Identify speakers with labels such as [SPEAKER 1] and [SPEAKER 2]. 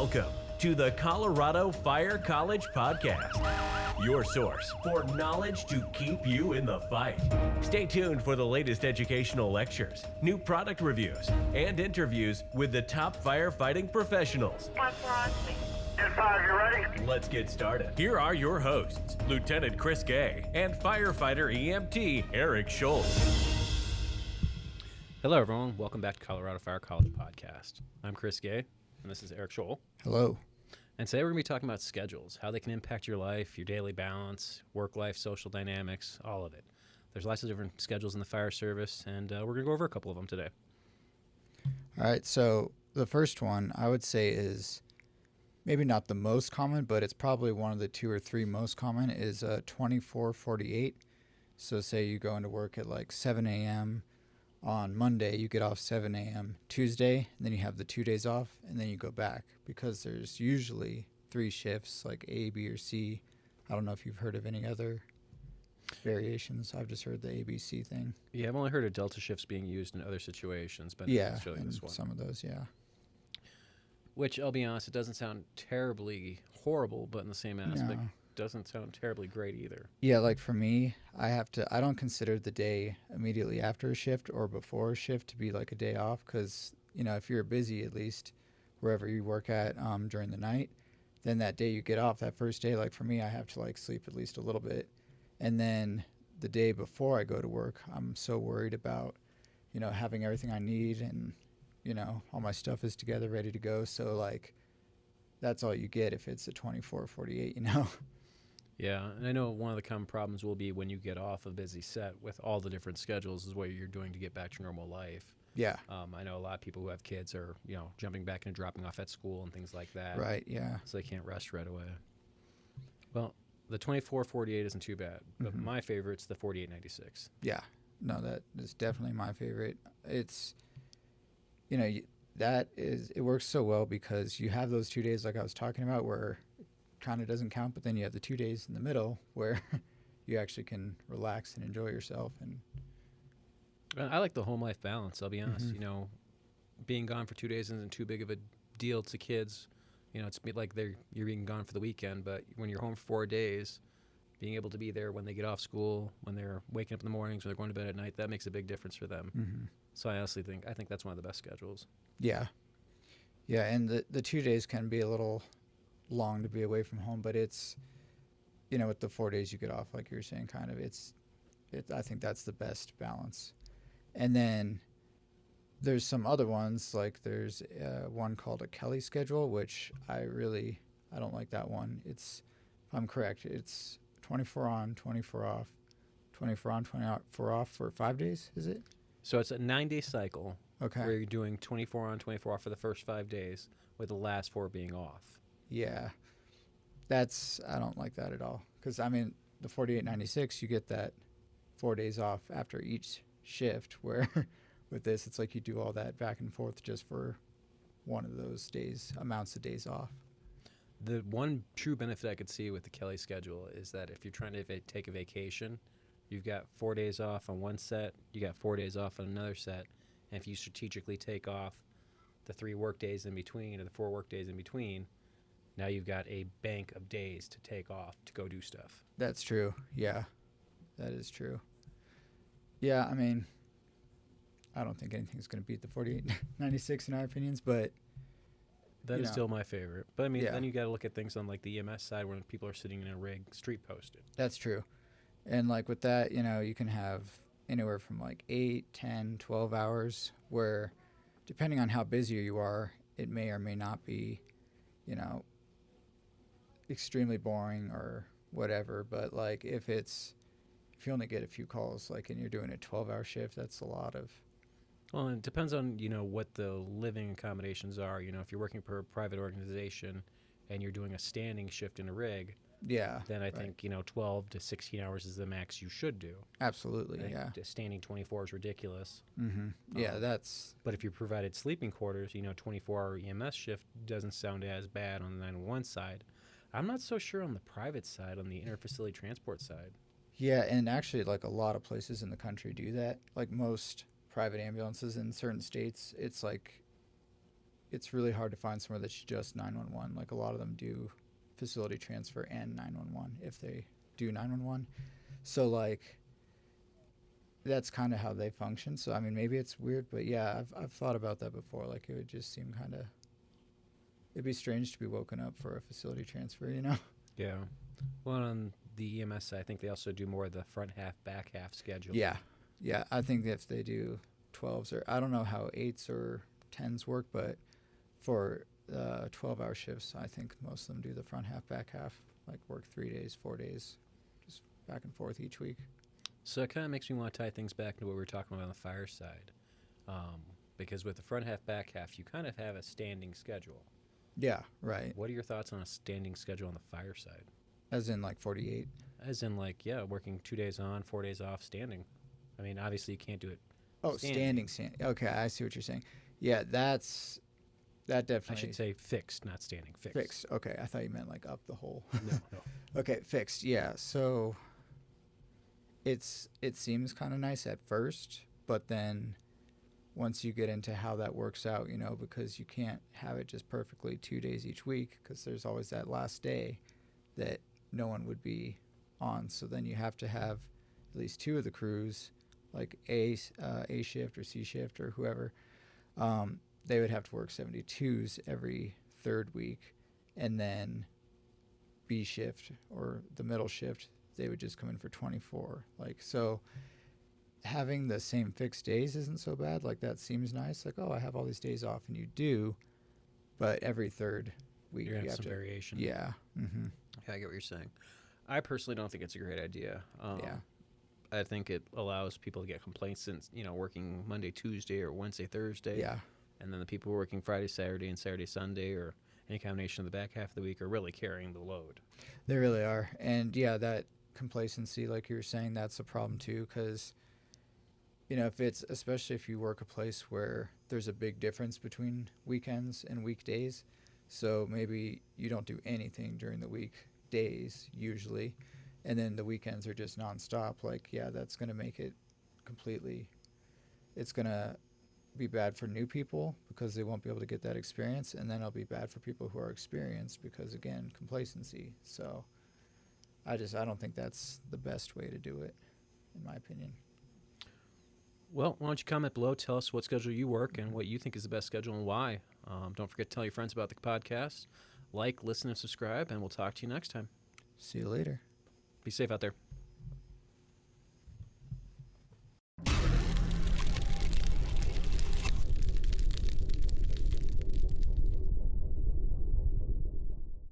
[SPEAKER 1] Welcome to the Colorado Fire College Podcast, your source for knowledge to keep you in the fight. Stay tuned for the latest educational lectures, new product reviews, and interviews with the top firefighting professionals.
[SPEAKER 2] Get 5, you ready?
[SPEAKER 1] Let's get started. Here are your hosts, Lieutenant Chris Gay and firefighter EMT Eric Scholl.
[SPEAKER 3] Hello, everyone. Welcome back to Colorado Fire College Podcast. I'm Chris Gay, and this is Eric Scholl.
[SPEAKER 4] Hello.
[SPEAKER 3] And today we're going to be talking about schedules, how they can impact your life, your daily balance, work life, social dynamics, all of it. There's lots of different schedules in the fire service, and we're going to go over a couple of them today.
[SPEAKER 4] All right, so the first one I would say is maybe not the most common, but it's probably one of the 2 or 3 most common is 24/48. So say you go into work at like 7 a.m. on Monday, you get off 7 a.m. Tuesday, and then you have the 2 days off, and then you go back because there's usually 3 shifts like A, B, or C. I don't know if you've heard of any other variations. I've just heard the ABC thing.
[SPEAKER 3] Yeah, I've only heard of Delta shifts being used in other situations, but
[SPEAKER 4] Yeah,
[SPEAKER 3] not really
[SPEAKER 4] and
[SPEAKER 3] this one.
[SPEAKER 4] some of those, yeah.
[SPEAKER 3] Which, I'll be honest, it doesn't sound terribly horrible, but in the same aspect,
[SPEAKER 4] No.
[SPEAKER 3] doesn't sound terribly great either.
[SPEAKER 4] Yeah, like for me, I don't consider the day immediately after a shift or before a shift to be like a day off because, if you're busy, at least wherever you work at during the night, then that day you get off, that first day, like for me, I have to like sleep at least a little bit. And then the day before I go to work, I'm so worried about, having everything I need and, all my stuff is together, ready to go. So like, that's all you get if it's a 24/48,
[SPEAKER 3] Yeah, and I know one of the common problems will be when you get off a busy set with all the different schedules is what you're doing to get back to normal life.
[SPEAKER 4] Yeah.
[SPEAKER 3] I know a lot of people who have kids are, jumping back and dropping off at school and things like that.
[SPEAKER 4] Right, yeah.
[SPEAKER 3] So they can't rest right away. Well, the 24/48 isn't too bad, but my favorite's the 48/96.
[SPEAKER 4] Yeah. No, that is definitely my favorite. It's, it works so well because you have those 2 days like I was talking about where kind of doesn't count, but then you have the 2 days in the middle where you actually can relax and enjoy yourself. And
[SPEAKER 3] I like the home life balance, I'll be honest. Being gone for 2 days isn't too big of a deal to kids. It's like you're being gone for the weekend, but when you're home for 4 days, being able to be there when they get off school, when they're waking up in the mornings, when they're going to bed at night, that makes a big difference for them. So I honestly think that's one of the best schedules.
[SPEAKER 4] yeah. Yeah, and the 2 days can be a little long to be away from home, but it's, with the 4 days you get off, like you were saying, kind of, I think that's the best balance. And then there's some other ones, like there's one called a Kelly schedule, which I don't like that one. If I'm correct, it's 24 on, 24 off, 24 on, 24 off for 5 days, is it?
[SPEAKER 3] So it's a 9-day cycle
[SPEAKER 4] Okay.
[SPEAKER 3] where you're doing 24 on, 24 off for the first 5 days, with the last 4 being off.
[SPEAKER 4] Yeah. I don't like that at all. Because, the 48/96, you get that 4 days off after each shift, where with this, it's like you do all that back and forth just for one of those amounts of days off.
[SPEAKER 3] The one true benefit I could see with the Kelly schedule is that if you're trying to take a vacation, you've got 4 days off on one set, you got 4 days off on another set, and if you strategically take off the 3 work days in between or the 4 work days in between, now you've got a bank of days to take off to go do stuff.
[SPEAKER 4] That's true. Yeah, that is true. Yeah, I don't think anything's going to beat the 48/96 in our opinions, but
[SPEAKER 3] That is still my favorite. But
[SPEAKER 4] Yeah.
[SPEAKER 3] then you got to look at things on like the EMS side when people are sitting in a rig street posted.
[SPEAKER 4] that's true. And like with that, you can have anywhere from like 8, 10, 12 hours where depending on how busy you are, it may or may not be, extremely boring or whatever. But like if you only get a few calls, like, and you're doing a 12-hour shift, that's a lot of.
[SPEAKER 3] Well, it depends on, what the living accommodations are. If you're working for a private organization and you're doing a standing shift in a rig,
[SPEAKER 4] Yeah.
[SPEAKER 3] then I
[SPEAKER 4] right.
[SPEAKER 3] think, 12 to 16 hours is the max you should do.
[SPEAKER 4] Absolutely.
[SPEAKER 3] I think
[SPEAKER 4] Yeah.
[SPEAKER 3] standing 24 is ridiculous.
[SPEAKER 4] Yeah. That's.
[SPEAKER 3] But if you provided sleeping quarters, 24-hour EMS shift doesn't sound as bad on the 911 side. I'm not so sure on the private side, on the interfacility transport side.
[SPEAKER 4] Yeah. And actually, like a lot of places in the country do that. Like most private ambulances in certain states, it's it's really hard to find somewhere that's just 911. Like a lot of them do facility transfer and 911 if they do 911. So like that's kind of how they function. So I mean, maybe it's weird, but yeah, I've thought about that before. Like it would just seem kind of, it'd be strange to be woken up for a facility transfer, you know?
[SPEAKER 3] Yeah. Well, on the EMS side, I think they also do more of the front half, back half schedule.
[SPEAKER 4] Yeah. Yeah. I think if they do 12s, or I don't know how 8s or 10s work, but for 12-hour shifts, I think most of them do the front half, back half, like work 3 days, 4 days, just back and forth each week.
[SPEAKER 3] So it kind of makes me want to tie things back to what we were talking about on the fire side. Because with the front half, back half, you kind of have a standing schedule.
[SPEAKER 4] Yeah, right.
[SPEAKER 3] What are your thoughts on a standing schedule on the fire side?
[SPEAKER 4] As in like 48?
[SPEAKER 3] As in like, yeah, working 2 days on, 4 days off, standing. I mean, obviously you can't do it.
[SPEAKER 4] Oh, standing. Okay, I see what you're saying. Yeah, that definitely.
[SPEAKER 3] I should say fixed, not standing. Fixed.
[SPEAKER 4] Fixed. Okay, I thought you meant like up the hole.
[SPEAKER 3] No.
[SPEAKER 4] Okay, fixed. Yeah, so it seems kind of nice at first, but then once you get into how that works out, you know, because you can't have it just perfectly 2 days each week because there's always that last day that no one would be on. So then you have to have at least 2 of the crews, like A shift or C shift or whoever. They would have to work 72s every third week, and then B shift or the middle shift, they would just come in for 24. Like, so having the same fixed days isn't so bad. Like, that seems nice. Like, oh, I have all these days off, and you do, but every third week
[SPEAKER 3] you
[SPEAKER 4] have
[SPEAKER 3] some
[SPEAKER 4] to,
[SPEAKER 3] variation.
[SPEAKER 4] Yeah. Mm-hmm.
[SPEAKER 3] Yeah, I get what you're saying. I personally don't think it's a great idea.
[SPEAKER 4] Yeah.
[SPEAKER 3] I think it allows people to get complaints since, you know, working Monday, Tuesday, or Wednesday, Thursday.
[SPEAKER 4] Yeah.
[SPEAKER 3] And then the people who are working Friday, Saturday, and Saturday, Sunday, or any combination of the back half of the week are really carrying the load.
[SPEAKER 4] They really are. And yeah, that complacency, like you were saying, that's a problem too, because, you know, especially if you work a place where there's a big difference between weekends and weekdays, so maybe you don't do anything during the weekdays usually, and then the weekends are just nonstop. Like, yeah, that's going to make it it's going to be bad for new people because they won't be able to get that experience, and then it'll be bad for people who are experienced because, again, complacency. So I don't think that's the best way to do it, in my opinion.
[SPEAKER 3] Well, why don't you comment below, tell us what schedule you work and what you think is the best schedule and why. Don't forget to tell your friends about the podcast. Like, listen, and subscribe, and we'll talk to you next time.
[SPEAKER 4] See you later.
[SPEAKER 3] Be safe out there.